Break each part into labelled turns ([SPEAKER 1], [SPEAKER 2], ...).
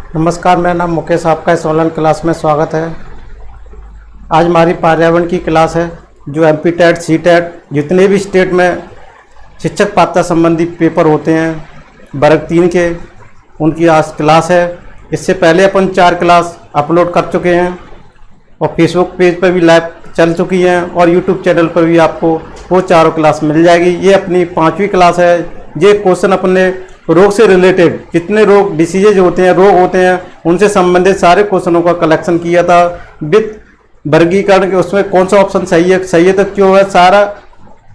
[SPEAKER 1] नमस्कार, मेरा नाम मुकेश, आपका इस ऑनलाइन क्लास में स्वागत है। आज हमारी पर्यावरण की क्लास है जो एमपी टेट, सी टेट, जितने भी स्टेट में शिक्षक पात्रता संबंधी पेपर होते हैं वर्ग 3 के, उनकी आज क्लास है। इससे पहले अपन 4 क्लास अपलोड कर चुके हैं और फेसबुक पेज पर भी लाइव चल चुकी हैं और यूट्यूब चैनल पर भी आपको वो चारों क्लास मिल जाएगी। ये अपनी 5वीं क्लास है। ये क्वेश्चन अपने रोग से रिलेटेड जितने रोग डिसीजेज होते हैं, रोग होते हैं, उनसे संबंधित सारे क्वेश्चनों का कलेक्शन किया था विद वर्गीकरण के। उसमें कौन सा ऑप्शन सही है तो क्यों है, सारा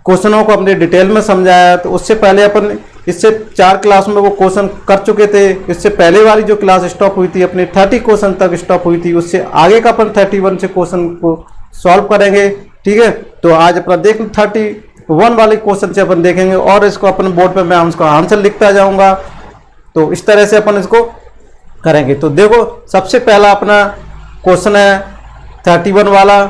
[SPEAKER 1] क्वेश्चनों को हमने डिटेल में समझाया। तो उससे पहले अपन इससे 4 क्लास में वो क्वेश्चन कर चुके थे। इससे पहले वाली जो क्लास स्टॉप हुई थी अपनी 30 क्वेश्चन तक स्टॉप हुई थी, उससे आगे का अपन 31 से क्वेश्चन को सॉल्व करेंगे। ठीक है, तो आज अपना देख 31 वाले क्वेश्चन से अपन देखेंगे और इसको अपन बोर्ड पे मैं उसका आंसर लिखता जाऊंगा। तो इस तरह से अपन इसको करेंगे। तो देखो, सबसे पहला अपना क्वेश्चन है 31 वाला।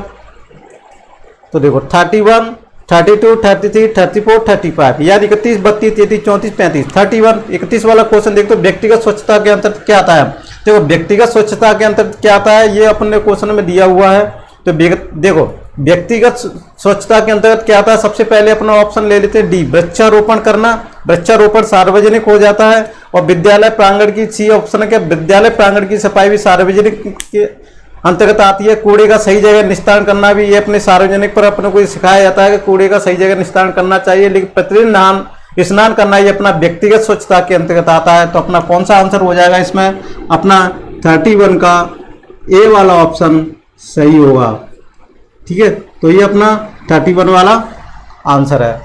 [SPEAKER 1] तो देखो 31, 32, 33, 34, 35 यानी 31, 32, 33, 34, 35, 31, 31 वाला क्वेश्चन देखो। व्यक्तिगत स्वच्छता के अंतर्गत क्या आता है? देखो, व्यक्तिगत स्वच्छता के अंतर्गत क्या आता है ये अपने क्वेश्चन में दिया हुआ है। तो देखो, व्यक्तिगत स्वच्छता के अंतर्गत क्या आता है? सबसे पहले अपना ऑप्शन ले लेते हैं डी, वृक्षारोपण करना। वृक्षारोपण सार्वजनिक हो जाता है। और विद्यालय प्रांगण की, सी ऑप्शन है कि विद्यालय प्रांगण की सफाई भी सार्वजनिक के अंतर्गत आती है। कूड़े का सही जगह निस्तारण करना भी ये अपने सार्वजनिक पर अपने को सिखाया जाता है कि कूड़े का सही जगह निस्तारण करना चाहिए। लेकिन प्रतिदिन स्नान करना ये अपना व्यक्तिगत स्वच्छता के अंतर्गत आता है। तो अपना कौन सा आंसर हो जाएगा इसमें? अपना 31 का ए वाला ऑप्शन सही होगा। ठीक है, तो ये अपना 31 वाला आंसर है।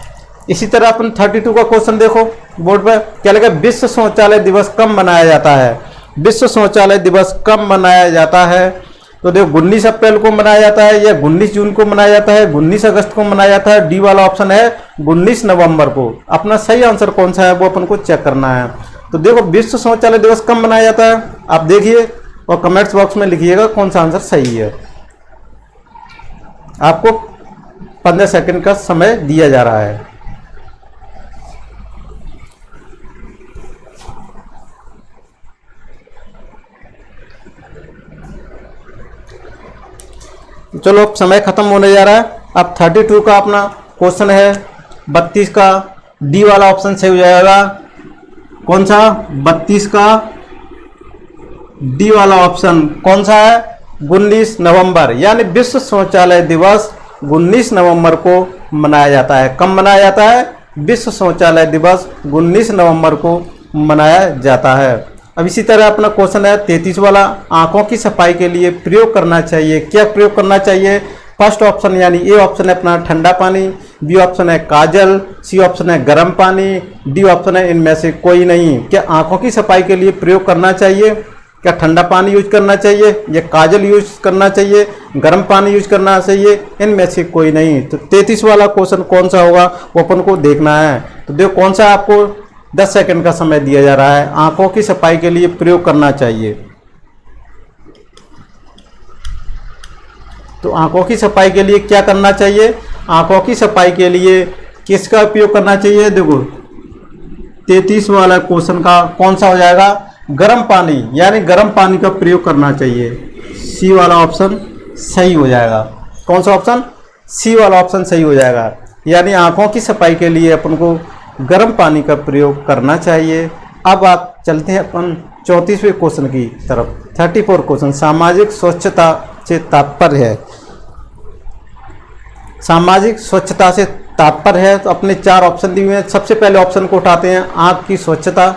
[SPEAKER 1] इसी तरह अपन 32 का क्वेश्चन देखो बोर्ड पर। क्या लगा? विश्व शौचालय दिवस कब मनाया जाता है? विश्व शौचालय दिवस कब मनाया जाता है? तो देखो, 19 अप्रैल को मनाया जाता है या 19 जून को मनाया जाता है, 19 अगस्त को मनाया जाता है। डी वाला ऑप्शन है 19 नवंबर को। अपना सही आंसर कौन सा है वो अपन को चेक करना है। तो देखो, विश्व शौचालय दिवस कब मनाया जाता है आप देखिए और कमेंट्स बॉक्स में लिखिएगा कौन सा आंसर सही है। आपको 15 सेकंड का समय दिया जा रहा है। चलो, अब समय खत्म होने जा रहा है। अब 32 का अपना क्वेश्चन है 32 का डी वाला ऑप्शन सही हो जाएगा। कौन सा? 32 का डी वाला ऑप्शन कौन सा है? 19 नवंबर, यानी विश्व शौचालय दिवस 19 नवंबर को मनाया जाता है। कब मनाया जाता है? विश्व शौचालय दिवस 19 नवंबर को मनाया जाता है। अब इसी तरह अपना क्वेश्चन है 33 वाला, आंखों की सफाई के लिए प्रयोग करना चाहिए। क्या प्रयोग करना चाहिए? फर्स्ट ऑप्शन यानी ए ऑप्शन है अपना ठंडा पानी, बी ऑप्शन है काजल, सी ऑप्शन है गर्म पानी, डी ऑप्शन है इनमें से कोई नहीं। क्या आंखों की सफाई के लिए प्रयोग करना चाहिए? क्या ठंडा पानी यूज करना चाहिए या काजल यूज करना चाहिए, गर्म पानी यूज करना चाहिए? इनमें से कोई नहीं। तो 33 वाला क्वेश्चन कौन सा होगा वो अपन को देखना है। तो देखो, कौन सा आपको 10 सेकंड का समय दिया जा रहा है। आंखों की सफाई के लिए प्रयोग करना चाहिए। तो आंखों की सफाई के लिए क्या करना चाहिए? आंखों की सफाई के लिए किसका उपयोग करना चाहिए? देखो, 33 वाला क्वेश्चन का कौन सा हो जाएगा? गर्म पानी, यानी गर्म पानी का प्रयोग करना चाहिए। सी वाला ऑप्शन सही हो जाएगा। कौन सा ऑप्शन? सी वाला ऑप्शन सही हो जाएगा। यानी आंखों की सफाई के लिए अपन को गर्म पानी का प्रयोग करना चाहिए। अब आप चलते हैं अपन 34वें क्वेश्चन की तरफ। 34 क्वेश्चन सामाजिक स्वच्छता से तात्पर्य है। सामाजिक स्वच्छता से तात्पर्य है तो अपने 4 ऑप्शन दिए हुए हैं। सबसे पहले ऑप्शन को उठाते हैं, आँख की स्वच्छता,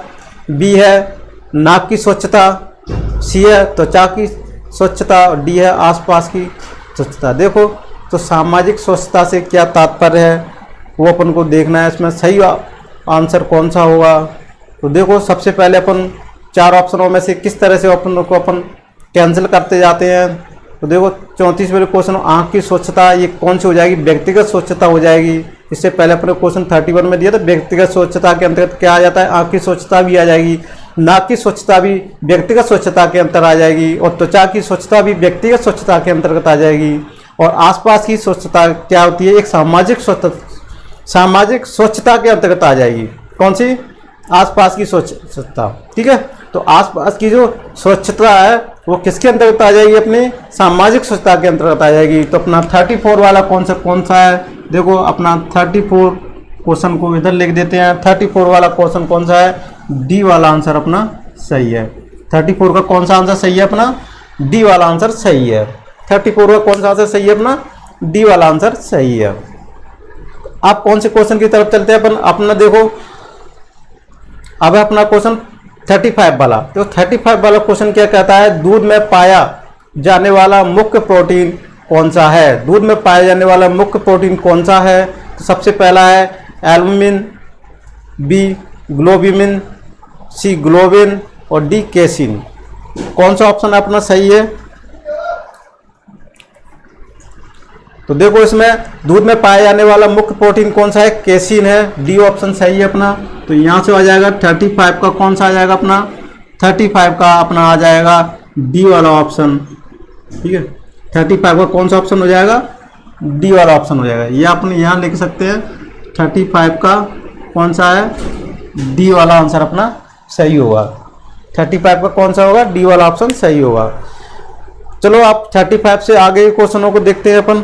[SPEAKER 1] बी है नाक की स्वच्छता, सी है त्वचा की स्वच्छता और डी है आसपास की स्वच्छता। देखो, तो सामाजिक स्वच्छता से क्या तात्पर्य है वो अपन को देखना है। इसमें सही आंसर कौन सा होगा? तो देखो, सबसे पहले अपन 4 ऑप्शनों में से किस तरह से ऑप्शन को अपन कैंसिल करते जाते हैं। तो देखो, 34वें क्वेश्चन आँख की स्वच्छता ये कौन सी हो जाएगी? व्यक्तिगत स्वच्छता हो जाएगी। इससे पहले अपने क्वेश्चन 31 में दिया था व्यक्तिगत स्वच्छता के अंतर्गत क्या आ जाता है? आँख की स्वच्छता भी आ जाएगी, नाक की स्वच्छता भी व्यक्तिगत स्वच्छता के अंतर्गत आ जाएगी और त्वचा की स्वच्छता भी व्यक्तिगत स्वच्छता के अंतर्गत आ जाएगी। और आसपास की स्वच्छता क्या होती है? एक सामाजिक स्वच्छता के अंतर्गत आ जाएगी। कौन सी? आसपास की स्वच्छता। ठीक है, तो आसपास की जो स्वच्छता है वो किसके अंतर्गत आ जाएगी, अपनी सामाजिक स्वच्छता के अंतर्गत आ जाएगी। तो अपना 34 वाला कॉन्सेप्ट कौन सा है, देखो अपना 34 क्वेश्चन को इधर लिख देते हैं। 34 वाला क्वेश्चन कौन सा है, डी वाला आंसर अपना सही है। 34 का कौन सा आंसर सही है, अपना डी वाला आंसर सही है। 34 का कौन सा आंसर सही है, अपना डी वाला आंसर सही है। आप कौन से क्वेश्चन की तरफ चलते हैं अपन, अपना देखो अब अपना क्वेश्चन 35 वाला। तो 35 वाला क्वेश्चन क्या कहता है, दूध में पाया जाने वाला मुख्य प्रोटीन कौन सा है। दूध में पाया जाने वाला मुख्य प्रोटीन कौन सा है, तो सबसे पहला है एल्बुमिन, बी ग्लोबिमिन, सी ग्लोबिन और डी केसिन। कौन सा ऑप्शन अपना सही है, तो देखो इसमें दूध में पाया जाने वाला मुख्य प्रोटीन कौन सा है, केसिन है, डी ऑप्शन सही है अपना। तो यहाँ से आ जाएगा 35 का कौन सा आ जाएगा अपना, 35 का अपना आ जाएगा डी वाला ऑप्शन, ठीक है। 35 का कौन सा ऑप्शन हो जाएगा, डी वाला ऑप्शन हो जाएगा। ये अपने यहाँ लिख सकते हैं 35 का कौन सा है, डी वाला आंसर अपना सही होगा। 35 का कौन सा होगा, डी वाला ऑप्शन सही होगा। चलो आप 35 से आगे क्वेश्चनों को देखते हैं अपन।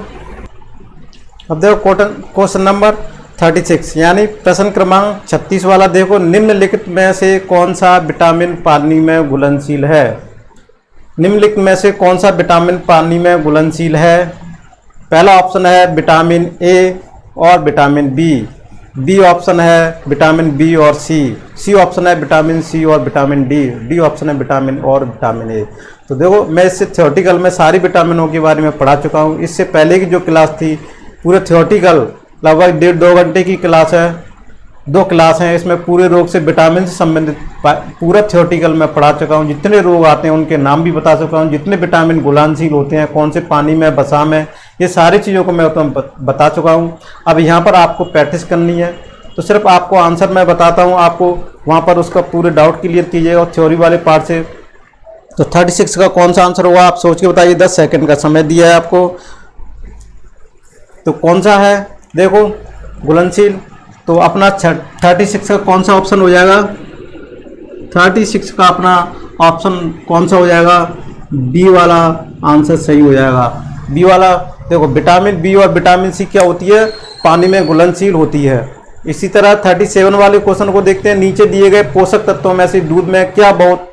[SPEAKER 1] अब देखो क्वेश्चन नंबर 36 यानी प्रश्न क्रमांक 36 वाला देखो, निम्नलिखित में से कौन सा विटामिन पानी में घुलनशील है। निम्नलिखित में से कौन सा विटामिन पानी में घुलनशील है। पहला ऑप्शन है विटामिन ए और विटामिन बी, बी ऑप्शन है विटामिन बी और सी ऑप्शन है विटामिन सी और विटामिन डी, डी ऑप्शन है विटामिन और विटामिन ए। तो देखो मैं इससे थ्योरेटिकल में सारी विटामिनों के बारे में पढ़ा चुका हूँ। इससे पहले की जो क्लास थी पूरे थ्योरेटिकल लगभग 1.5-2 घंटे की क्लास है, 2 क्लास हैं। इसमें पूरे रोग से विटामिन से संबंधित पूरा थ्योरेटिकल में पढ़ा चुका हूँ। जितने रोग आते हैं उनके नाम भी बता चुका हूँ, जितने विटामिन घुलनशील होते हैं, कौन से पानी में, वसा में, ये सारी चीज़ों को मैं बता चुका हूँ। अब यहाँ पर आपको प्रैक्टिस करनी है, तो सिर्फ आपको आंसर मैं बताता हूँ, आपको वहाँ पर उसका पूरे डाउट क्लियर कीजिएगा और थ्योरी वाले पार्ट से। तो 36 का कौन सा आंसर होगा आप सोच के बताइए, 10 सेकंड का समय दिया है आपको। तो कौन सा है देखो घुलनशील, तो अपना 36 का कौन सा ऑप्शन हो जाएगा, 36 का अपना ऑप्शन कौन सा हो जाएगा, बी वाला आंसर सही हो जाएगा। बी वाला देखो विटामिन बी और विटामिन सी क्या होती है, पानी में घुलनशील होती है। इसी तरह 37 वाले क्वेश्चन को देखते हैं। नीचे दिए गए पोषक तत्वों में से दूध में क्या बहुत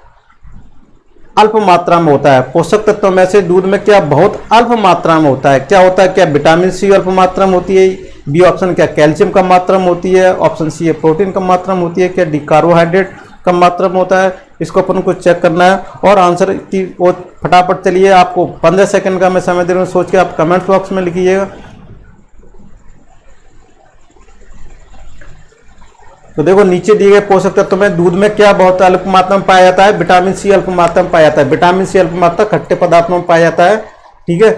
[SPEAKER 1] अल्प मात्रा में होता है। पोषक तत्वों में से दूध में क्या बहुत अल्प मात्रा में होता है, क्या होता है, क्या विटामिन सी अल्प मात्रा में होती है, बी ऑप्शन क्या कैल्शियम कम मात्रा में होती है, ऑप्शन सी है प्रोटीन कम मात्रा में होती है, क्या डी कार्बोहाइड्रेट कम मात्रा में होता है। इसको अपन को चेक करना है और आंसर की वो फटाफट चलिए, आपको 15 सेकंड का मैं समय दे रहा हूँ, सोच के आप कमेंट बॉक्स में लिखिएगा। तो देखो नीचे दिए गए पोषक तत्व में दूध में क्या बहुत अल्प मात्रा में पाया जाता है, विटामिन सी अल्प मात्रा में पाया जाता है। विटामिन सी अल्प मात्रा खट्टे पदार्थों में पाया जाता है, ठीक है।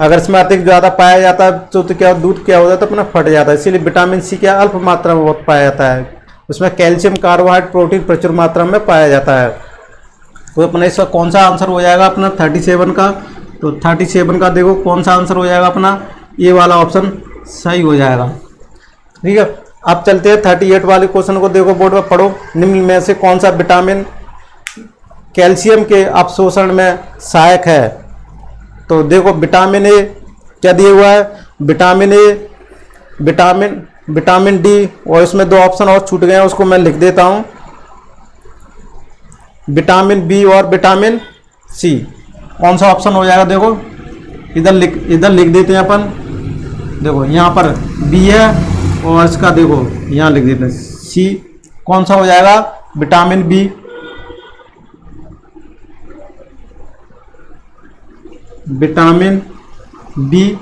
[SPEAKER 1] अगर इसमें अधिक ज़्यादा पाया जाता है तो क्या दूध क्या होता है, तो अपना फट जाता है, इसीलिए विटामिन सी क्या अल्प मात्रा में बहुत पाया जाता है। उसमें कैल्शियम, कार्बोहाइड्रेट, प्रोटीन प्रचुर मात्रा में पाया जाता है। तो अपना इसका कौन सा आंसर हो जाएगा अपना 37 का, तो 37 का देखो कौन सा आंसर हो जाएगा अपना, ये वाला ऑप्शन सही हो जाएगा, ठीक है। अब चलते हैं 38 वाले क्वेश्चन को, देखो बोर्ड पर पढ़ो। निम्न में से कौन सा विटामिन कैल्शियम के अवशोषण में सहायक है। तो देखो विटामिन ए क्या दिया हुआ है, विटामिन ए, विटामिन डी, और इसमें 2 ऑप्शन और छूट गए हैं, उसको मैं लिख देता हूं, विटामिन बी और विटामिन सी। कौन सा ऑप्शन हो जाएगा देखो, इधर लिख देते हैं अपन। देखो यहाँ पर बी है और इसका देखो यहाँ लिख देते हैं सी। कौन सा हो जाएगा, विटामिन बी, विटामिन बी,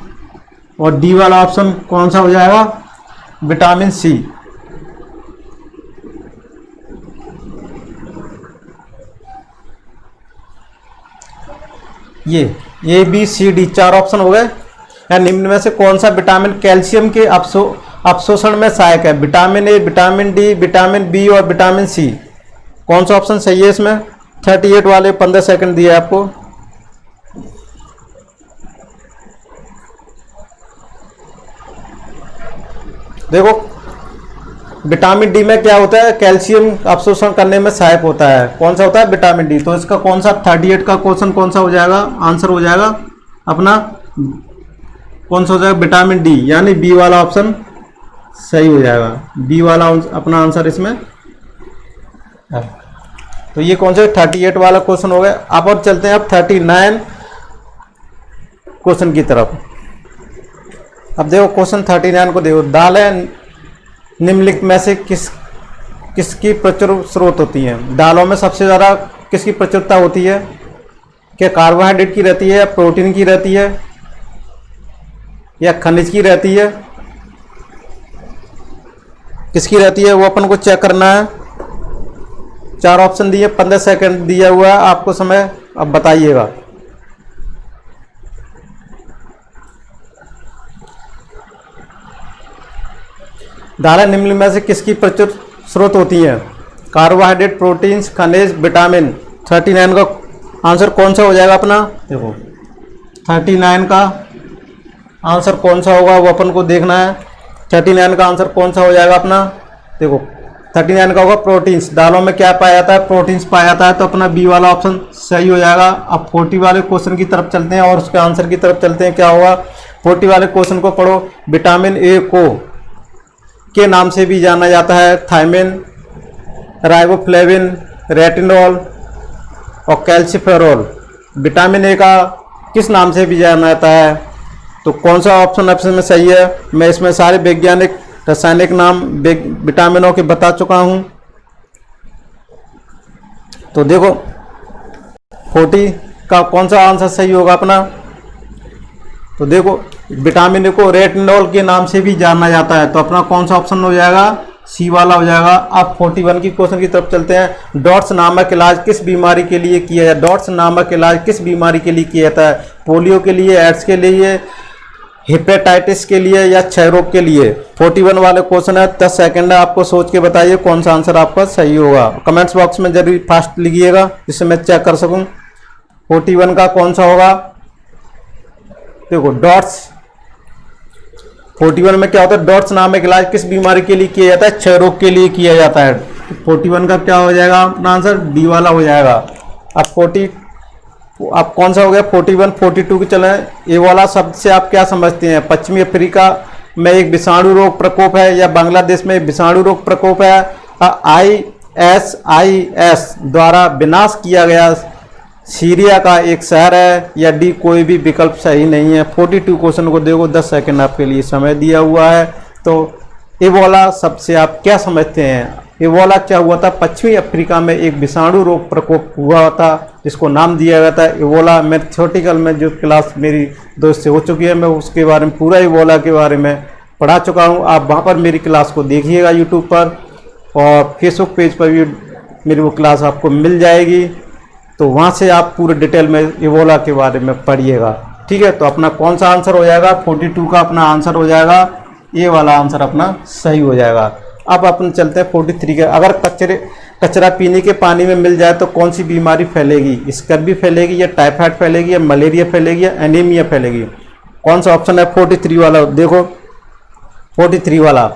[SPEAKER 1] और डी वाला ऑप्शन कौन सा हो जाएगा, विटामिन सी। ये A B C D 4 option हो गए। या निम्न में से कौन सा विटामिन कैल्शियम के अवशोषण में सहायक है, vitamin A, vitamin D, vitamin B और विटामिन सी। कौन सा ऑप्शन सही है इसमें, 38 वाले 15 सेकंड दिए आपको। देखो विटामिन डी में क्या होता है, कैल्शियम अवशोषण करने में सहायक होता है। कौन सा होता है, विटामिन डी। तो इसका कौन सा 38 का क्वेश्चन कौन सा हो जाएगा, आंसर हो जाएगा अपना कौन सा हो जाएगा, विटामिन डी, यानी बी वाला ऑप्शन सही हो जाएगा। बी वाला अपना आंसर इसमें है। तो ये कौन सा 38 वाला क्वेश्चन हो गया। अब और चलते हैं अब 39 क्वेश्चन की तरफ। अब देखो क्वेश्चन 39 को देखो, दालें निम्नलिखित में से किसकी प्रचुर स्रोत होती हैं। दालों में सबसे ज़्यादा किसकी प्रचुरता होती है, क्या कार्बोहाइड्रेट की रहती है या प्रोटीन की रहती है या खनिज की रहती है, किसकी रहती है, वो अपन को चेक करना है। 4 ऑप्शन दिए, 15 सेकंड दिया हुआ है आपको समय, अब बताइएगा। दालें निम्न में से किसकी प्रचुर स्रोत होती हैं, कार्बोहाइड्रेट, प्रोटीन्स, खनिज, विटामिन। 39 का आंसर कौन सा हो जाएगा अपना, देखो 39 का आंसर कौन सा होगा वो अपन को देखना है। 39 का आंसर कौन सा हो जाएगा अपना, देखो 39 का होगा प्रोटीन्स। दालों में क्या पाया जाता है, प्रोटीन्स पाया जाता है, तो अपना बी वाला ऑप्शन सही हो जाएगा। अब 40 वाले क्वेश्चन की तरफ चलते हैं और उसके आंसर की तरफ चलते हैं। क्या होगा, 40 वाले क्वेश्चन को पढ़ो। विटामिन ए को के नाम से भी जाना जाता है थायमिन, राइबोफ्लेविन, रेटिनॉल और कैल्शिफेरॉल। विटामिन ए का किस नाम से भी जाना जाता है, तो कौन सा ऑप्शन में सही है। मैं इसमें सारे वैज्ञानिक रासायनिक नाम विटामिनों के बता चुका हूं। तो देखो 40 का कौन सा आंसर सही होगा अपना, तो देखो विटामिन ए को रेटिनॉल के नाम से भी जाना जाता है, तो अपना कौन सा ऑप्शन हो जाएगा, सी वाला हो जाएगा। अब 41 की क्वेश्चन की तरफ चलते हैं। डॉट्स नामक इलाज किस बीमारी के लिए किया जाता है, डॉट्स नामक इलाज किस बीमारी के लिए किया जाता है, पोलियो के लिए, एड्स के लिए, हेपेटाइटिस के लिए या क्षय रोग के लिए। 41 वाले क्वेश्चन है, 10 सेकंड है, आपको सोच के बताइए कौन सा आंसर आपका सही होगा। कमेंट्स बॉक्स में जरूर फास्ट लिखिएगा जिससे मैं चेक कर सकूं 41 का कौन सा होगा। देखो डॉट्स 41 में क्या होता है, डॉट्स नामक इलाज किस बीमारी के लिए किया जाता है, क्षय रोग के लिए किया जाता है। 41 का क्या हो जाएगा अपना आंसर, डी वाला हो जाएगा। अब कौन सा हो गया 41, 42 की चले। ये वाला शब्द से आप क्या समझते हैं, पश्चिमी अफ्रीका में एक विषाणु रोग प्रकोप है या बांग्लादेश में विषाणु रोग प्रकोप है, ISIS द्वारा विनाश किया गया सीरिया का एक शहर है, या डी कोई भी विकल्प सही नहीं है। 42 क्वेश्चन को देखो, 10 सेकंड आपके लिए समय दिया हुआ है। तो इबोला शब्द से आप क्या समझते हैं, इबोला क्या हुआ था, पश्चिमी अफ्रीका में एक विषाणु रोग प्रकोप हुआ था जिसको नाम दिया गया था इबोला। मैं थ्योरेटिकल में जो क्लास मेरी दोस्त से हो चुकी है, मैं उसके बारे में पूरा इबोला के बारे में पढ़ा चुका हूँ। आप वहाँ पर मेरी क्लास को देखिएगा यूट्यूब पर, और फेसबुक पेज पर भी मेरी वो क्लास आपको मिल जाएगी। तो वहाँ से आप पूरे डिटेल में इबोला के बारे में पढ़िएगा, ठीक है। तो अपना कौन सा आंसर हो जाएगा, 42 का अपना आंसर हो जाएगा, ये वाला आंसर अपना सही हो जाएगा। अब अपन चलते हैं 43 के। अगर कचरा पीने के पानी में मिल जाए तो कौन सी बीमारी फैलेगी, स्कर्वी फैलेगी या टाइफाइड फैलेगी या मलेरिया फैलेगी या एनीमिया फैलेगी। कौन सा ऑप्शन है 43 वाला, देखो 43 वाला।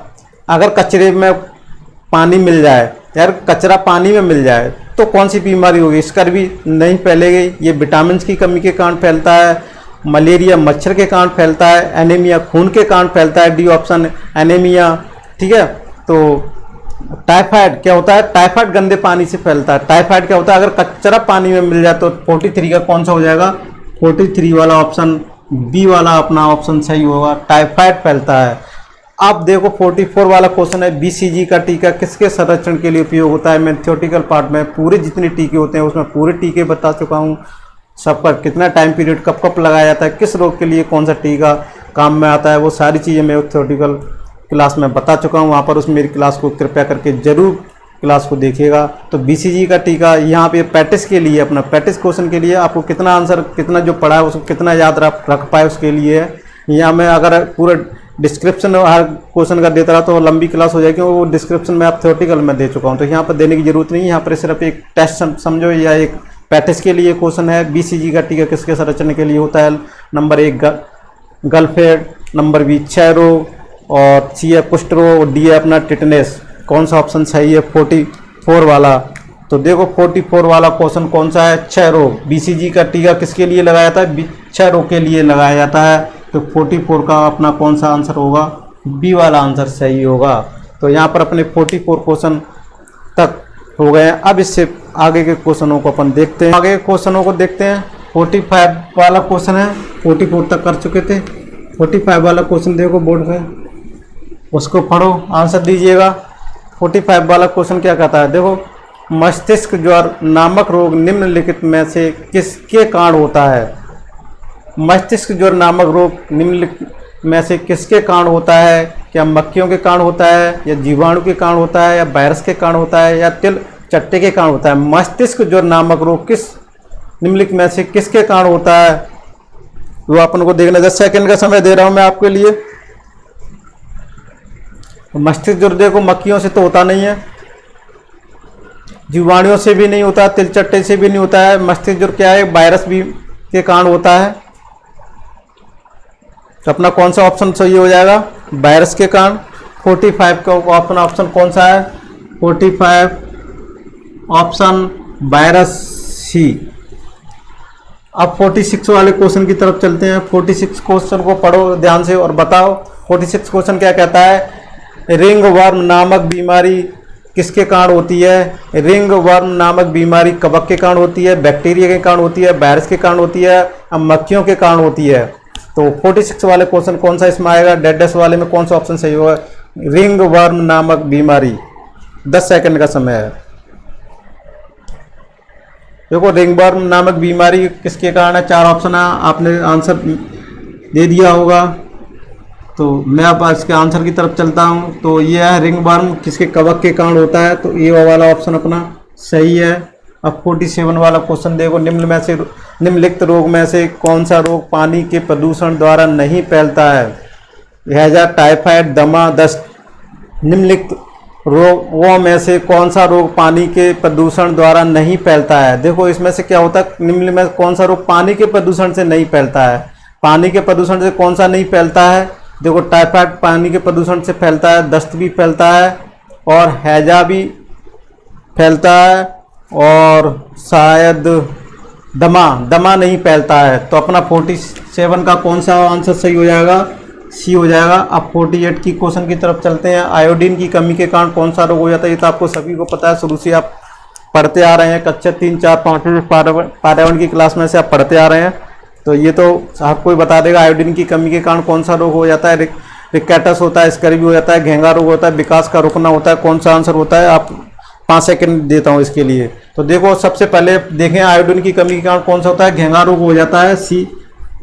[SPEAKER 1] अगर कचरे में पानी मिल जाए, यार कचरा पानी में मिल जाए तो कौन सी बीमारी होगी, स्कर्वी नहीं फैलेगी, ये विटामिन की कमी के कारण फैलता है, मलेरिया मच्छर के कारण फैलता है, एनीमिया खून के कारण फैलता है, डी ऑप्शन एनीमिया, ठीक है। तो टाइफाइड क्या होता है, टाइफाइड गंदे पानी से फैलता है। टाइफाइड क्या होता है, अगर कचरा पानी में मिल जाए तो 43 का कौन सा हो जाएगा, 43 वाला ऑप्शन बी वाला अपना ऑप्शन सही होगा, टाइफाइड फैलता है। अब देखो 44 वाला क्वेश्चन है, BCG का टीका किसके संरक्षण के लिए उपयोग होता है। मैं थ्योरेटिकल पार्ट में पूरे जितने टीके होते हैं उसमें पूरे टीके बता चुका हूँ, सबका कितना टाइम पीरियड कब कब लगाया जाता है, किस रोग के लिए कौन सा टीका काम में आता है, वो सारी चीज़ें मैं थ्योरेटिकल क्लास में बता चुका हूँ। वहाँ पर उस मेरी क्लास को कृपया करके जरूर क्लास को देखिएगा। तो BCG का टीका यहाँ पे पैटिस के लिए, अपना पैटिस क्वेश्चन के लिए आपको कितना आंसर, कितना जो पढ़ा है उसको कितना याद रख पाए उसके लिए है। यहाँ मैं अगर पूरा डिस्क्रिप्शन हर क्वेश्चन का देता रहा तो लंबी क्लास हो जाएगी, वो डिस्क्रिप्शन में आप थ्योरेटिकल में दे चुका हूँ, तो यहाँ पर देने की जरूरत नहीं है। यहाँ पर सिर्फ एक टेस्ट समझो या एक पैटिस के लिए क्वेश्चन है। BCG का टीका किसके संरक्षण के लिए होता है, नंबर 1 गलफेड, नंबर 2 क्षय रोग, और C है कुष्ठ रोग, और D है अपना टिटनेस। कौन सा ऑप्शन सही है 44 वाला। तो देखो 44 वाला क्वेश्चन कौन सा है, क्षय रोग। BCG का टीका किसके लिए लगाया जाता है, क्षय रोग के लिए लगाया जाता है। तो 44 का अपना कौन सा आंसर होगा, बी वाला आंसर सही होगा। तो यहाँ पर अपने 44 क्वेश्चन तक हो गए हैं। अब इससे आगे के क्वेश्चनों को अपन देखते हैं। आगे के क्वेश्चनों को देखते हैं। 45 वाला क्वेश्चन है, 44 तक कर चुके थे। 45 वाला क्वेश्चन देखो बोर्ड पे, उसको पढ़ो, आंसर दीजिएगा। 45 वाला क्वेश्चन क्या कहता है, देखो मस्तिष्क ज्वर नामक रोग निम्नलिखित में से किसके कारण होता है। मस्तिष्क ज्वर नामक रोग निम्नलिखित में से किसके कारण होता है, क्या मक्खियों के कारण होता है, या जीवाणु के कारण होता है, या वायरस के कारण होता है, या तिल चट्टे के कारण होता है। मस्तिष्क ज्वर नामक रोग किस निम्नलिखित में से किसके कारण होता है, वो अपन को देखना। 10 सेकंड का समय दे रहा हूं मैं आपके लिए। मस्तिष्क ज्वर देखो मक्खियों से तो होता नहीं है, जीवाणुओं से भी नहीं होता, तिल चट्टे से भी नहीं होता है। मस्तिष्क ज्वर क्या है, वायरस भी के कारण होता है। तो अपना कौन सा ऑप्शन सही हो जाएगा, वायरस के कारण। 45 का अपना ऑप्शन कौन सा है, 45 ऑप्शन वायरस सी। अब 46 वाले क्वेश्चन की तरफ चलते हैं। 46 क्वेश्चन को पढ़ो ध्यान से और बताओ 46 क्वेश्चन क्या कहता है। रिंग वर्म नामक बीमारी किसके कारण होती है। रिंग वर्म नामक बीमारी कवक के कारण होती है, बैक्टीरिया के कारण होती है, वायरस के कारण होती है, मक्खियों के कारण होती है। तो 46 वाले क्वेश्चन कौन सा इसमें आएगा, डेडस वाले में कौन सा ऑप्शन सही होगा, रिंग वर्म नामक बीमारी। 10 सेकंड का समय है। देखो रिंग वर्म नामक बीमारी किसके कारण है, 4 ऑप्शन है, आपने आंसर दे दिया होगा। तो मैं अब इसके आंसर की तरफ चलता हूं। तो ये है रिंग वर्म किसके कवक के कारण होता है, तो ये वाला ऑप्शन अपना सही है। अब 47 वाला क्वेश्चन देखो, निम्नलिखित रोग में से कौन सा रोग पानी के प्रदूषण द्वारा नहीं फैलता है। हैजा, टाइफाइड, दमा, दस्त। निम्नलिखित रोगों में से कौन सा रोग पानी के प्रदूषण द्वारा नहीं फैलता है। देखो इसमें से क्या होता है, निम्न में कौन सा रोग पानी के प्रदूषण से नहीं फैलता है। पानी के प्रदूषण से कौन सा नहीं फैलता है, देखो टाइफाइड पानी के प्रदूषण से फैलता है, दस्त भी फैलता है, और हैजा भी फैलता है, और शायद दमा नहीं फैलता है। तो अपना 47 का कौन सा आंसर सही हो जाएगा, सी हो जाएगा। अब 48 की क्वेश्चन की तरफ चलते हैं। आयोडीन की कमी के कारण कौन सा रोग हो जाता है, ये तो आपको सभी को पता है, शुरू से आप पढ़ते आ रहे हैं, कक्षा 3, 4, 5 पर्यावरण की क्लास में से आप पढ़ते आ रहे हैं। तो ये तो आपको ही बता देगा, आयोडीन की कमी के कारण कौन सा रोग हो जाता है। रिकेटस होता है, स्कर्वी हो जाता है, घेंगा रोग होता है, विकास का रुकना होता है। कौन सा आंसर होता है, आप 5 सेकंड देता हूँ इसके लिए। तो देखो सबसे पहले देखें आयोडीन की कमी के कारण कौन सा होता है, घेंगा रोग हो जाता है, सी।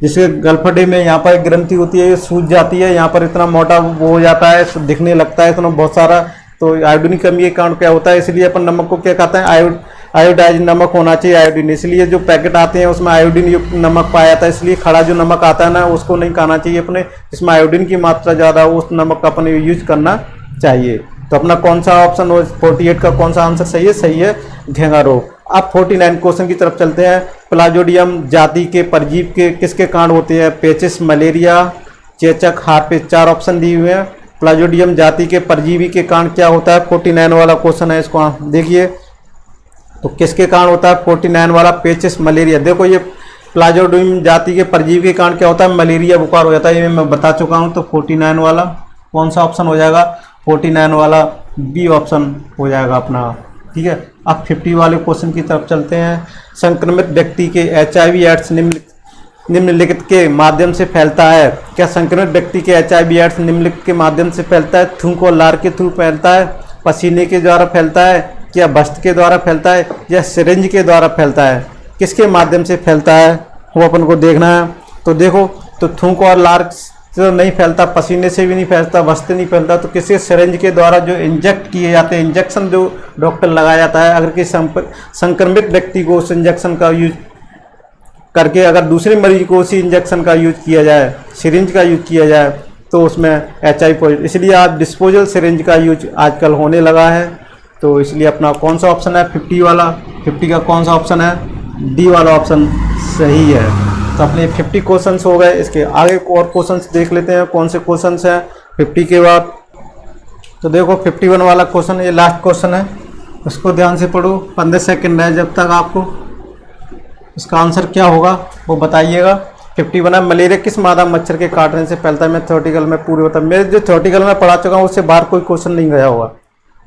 [SPEAKER 1] जिसके गलफड़े में यहाँ पर एक ग्रंथि होती है, ये सूज जाती है, यहाँ पर इतना मोटा वो हो जाता है, दिखने लगता है इतना बहुत सारा। तो आयोडीन की कमी के कारण क्या होता है, इसलिए अपन नमक को क्या कहते हैं, आयोडाइज नमक होना चाहिए, आयोडीन। इसलिए जो पैकेट आते हैं उसमें आयोडीन युक्त नमक पाया जाता है, इसलिए खड़ा जो नमक आता है ना उसको नहीं खाना चाहिए अपने, जिसमें आयोडीन की मात्रा ज़्यादा हो उस नमक का अपने यूज करना चाहिए। तो अपना कौन सा ऑप्शन हो, 48 का कौन सा आंसर सही है, सही है घेंगा रोग। अब 49 क्वेश्चन की तरफ चलते हैं। प्लाज्मोडियम जाति के परजीव के किसके कारण होते हैं, पेचिस, मलेरिया, चेचक, हार्पिस। 4 ऑप्शन दिए हुए हैं। प्लाज्मोडियम जाति के परजीवी के कारण क्या होता है, 49 वाला क्वेश्चन है, इसको देखिए। तो किसके कारण होता है 49 वाला, पेचिस, मलेरिया। देखो ये प्लाज्मोडियम जाति के परजीवी के कारण क्या होता है, मलेरिया बुखार हो जाता है, ये मैं बता चुका हूँ। तो 49 वाला कौन सा ऑप्शन हो जाएगा, 49 वाला बी ऑप्शन हो जाएगा अपना, ठीक है। अब 50 वाले क्वेश्चन की तरफ चलते हैं। संक्रमित व्यक्ति के HIV एड्स निम्नलिखित के माध्यम से फैलता है। क्या संक्रमित व्यक्ति के HIV एड्स निम्नलिखित के माध्यम से फैलता है, थूक और लार के थ्रू फैलता है, पसीने के द्वारा फैलता है, क्या वस्त्र के द्वारा फैलता है, या सिरिंज के द्वारा फैलता है। किसके माध्यम से फैलता है वो अपन को देखना है। तो देखो, तो थूक और लार तो नहीं फैलता, पसीने से भी नहीं फैलता, वस्त्र नहीं फैलता, तो किसी सिरिंज के द्वारा जो इंजेक्ट किए जाते हैं, इंजेक्शन जो डॉक्टर लगाया जाता है, अगर किसी संक्रमित व्यक्ति को उस इंजेक्शन का यूज करके अगर दूसरे मरीज को उसी इंजेक्शन का यूज किया जाए, सिरिंज का यूज किया जाए, तो उसमें HIV पॉजिटिव। इसलिए आप डिस्पोजल सिरिंज का यूज आजकल होने लगा है। तो इसलिए अपना कौन सा ऑप्शन है 50 वाला, 50 का कौन सा ऑप्शन है, डी वाला ऑप्शन सही है। तो अपने 50 क्वेश्चंस हो गए। इसके आगे और क्वेश्चंस देख लेते हैं कौन से क्वेश्चंस हैं 50 के बाद। तो देखो 51 वाला क्वेश्चन, ये लास्ट क्वेश्चन है, उसको ध्यान से पढ़ो। 15 सेकंड है जब तक आपको इसका आंसर क्या होगा वो बताइएगा। 51 है, मलेरिया किस मादा मच्छर के काटने से फैलता है। मैं थ्योरेटिकल में पूरे होता है, मेरे जो थ्योरेटिकल में पढ़ा चुका हूँ उससे बाहर कोई क्वेश्चन नहीं गया होगा।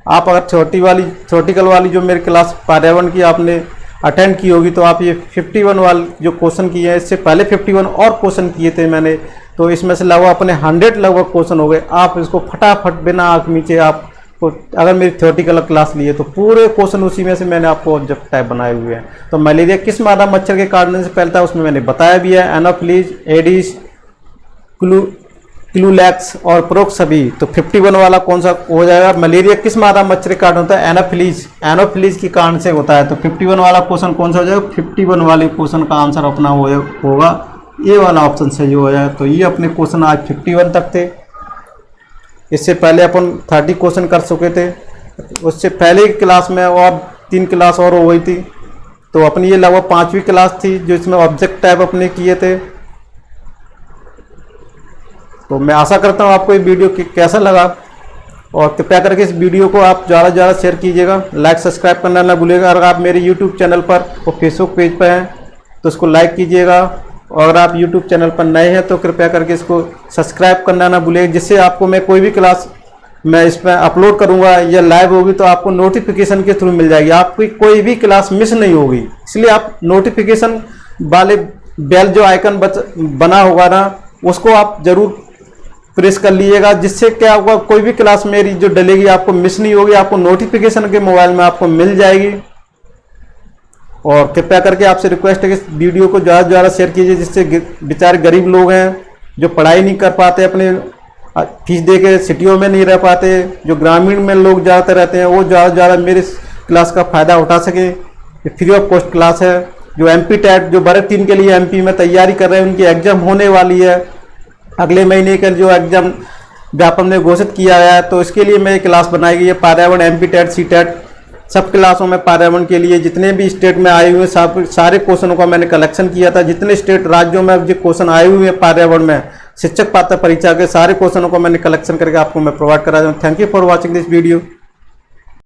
[SPEAKER 1] आप अगर थ्योरेटिकल वाली जो मेरी क्लास पर्यावरण की आपने अटेंड की होगी तो आप ये 51 वाले जो क्वेश्चन किए हैं, इससे पहले 51 और क्वेश्चन किए थे मैंने, तो इसमें से लगभग अपने 100 लगभग क्वेश्चन हो गए। आप इसको फटाफट बिना आँख नीचे आपको, अगर मेरी थ्योरेटिकल क्लास ली है तो पूरे क्वेश्चन उसी में से मैंने आपको ऑब्जेक्ट टाइप बनाए हुए हैं। तो मलेरिया किस मादा मच्छर के काटने से फैलता है उसमें मैंने बताया भी है, एनोफिलीज, एडिस, क्लूलैक्स और प्रोक्स सभी। तो 51 वाला कौन सा हो जाएगा, मलेरिया किस मादा मच्छर के कारण होता है, एनोफिलीज के कारण से होता है। तो 51 वाला क्वेश्चन कौन सा हो जाएगा, 51 वाले क्वेश्चन का आंसर अपना होगा ये वाला ऑप्शन सही हो जाएगा। तो ये अपने क्वेश्चन आज 51 तक थे। इससे पहले अपन 30 क्वेश्चन कर चुके थे, उससे पहले की क्लास में और 3 क्लास और हो गई थी। तो अपनी ये लगभग 5वीं क्लास थी जो इसमें ऑब्जेक्ट टाइप अपने किए थे। तो मैं आशा करता हूँ आपको ये वीडियो कैसा लगा, और कृपया करके इस वीडियो को आप ज़्यादा से ज़्यादा शेयर कीजिएगा, लाइक सब्सक्राइब करना ना भूलिएगा। अगर आप मेरे यूट्यूब चैनल पर और फेसबुक पेज पर हैं तो उसको लाइक कीजिएगा, और अगर आप यूट्यूब चैनल पर नए हैं तो कृपया करके इसको सब्सक्राइब करना ना भूलिएगा, जिससे आपको मैं कोई भी क्लास मैं इस पर अपलोड करूँगा या लाइव होगी तो आपको नोटिफिकेशन के थ्रू मिल जाएगी, आपकी कोई भी क्लास मिस नहीं होगी। इसलिए आप नोटिफिकेशन वाले बेल जो आइकन बना होगा ना उसको आप ज़रूर प्रेस कर लीजिएगा, जिससे क्या होगा कोई भी क्लास मेरी जो डलेगी आपको मिस नहीं होगी, आपको नोटिफिकेशन के मोबाइल में आपको मिल जाएगी। और कृपया करके आपसे रिक्वेस्ट है कि इस वीडियो को ज़्यादा से ज़्यादा शेयर कीजिए, जिससे बेचारे गरीब लोग हैं जो पढ़ाई नहीं कर पाते, अपने फीस दे के सिटियों में नहीं रह पाते, जो ग्रामीण में लोग ज़्यादातर रहते हैं, वो ज़्यादा से ज़्यादा मेरे क्लास का फ़ायदा उठा सके। ये फ्री ऑफ कॉस्ट क्लास है। जो MP टेट जो वर्ग 3 के लिए MP में तैयारी कर रहे हैं उनकी एग्ज़ाम होने वाली है अगले महीने का, जो एग्ज़ाम व्यापम ने घोषित किया है, तो इसके लिए मैं क्लास बनाई गई है। पर्यावरण MP टेट C टेट सब क्लासों में पर्यावरण के लिए जितने भी स्टेट में आए हुए सारे क्वेश्चनों का मैंने कलेक्शन किया था। जितने स्टेट राज्यों में जो क्वेश्चन आए हुए हैं पर्यावरण में शिक्षक पात्रता परीक्षा के सारे क्वेश्चनों को मैंने कलेक्शन करके आपको मैं प्रोवाइड करा दूँ। Thank you for watching this video.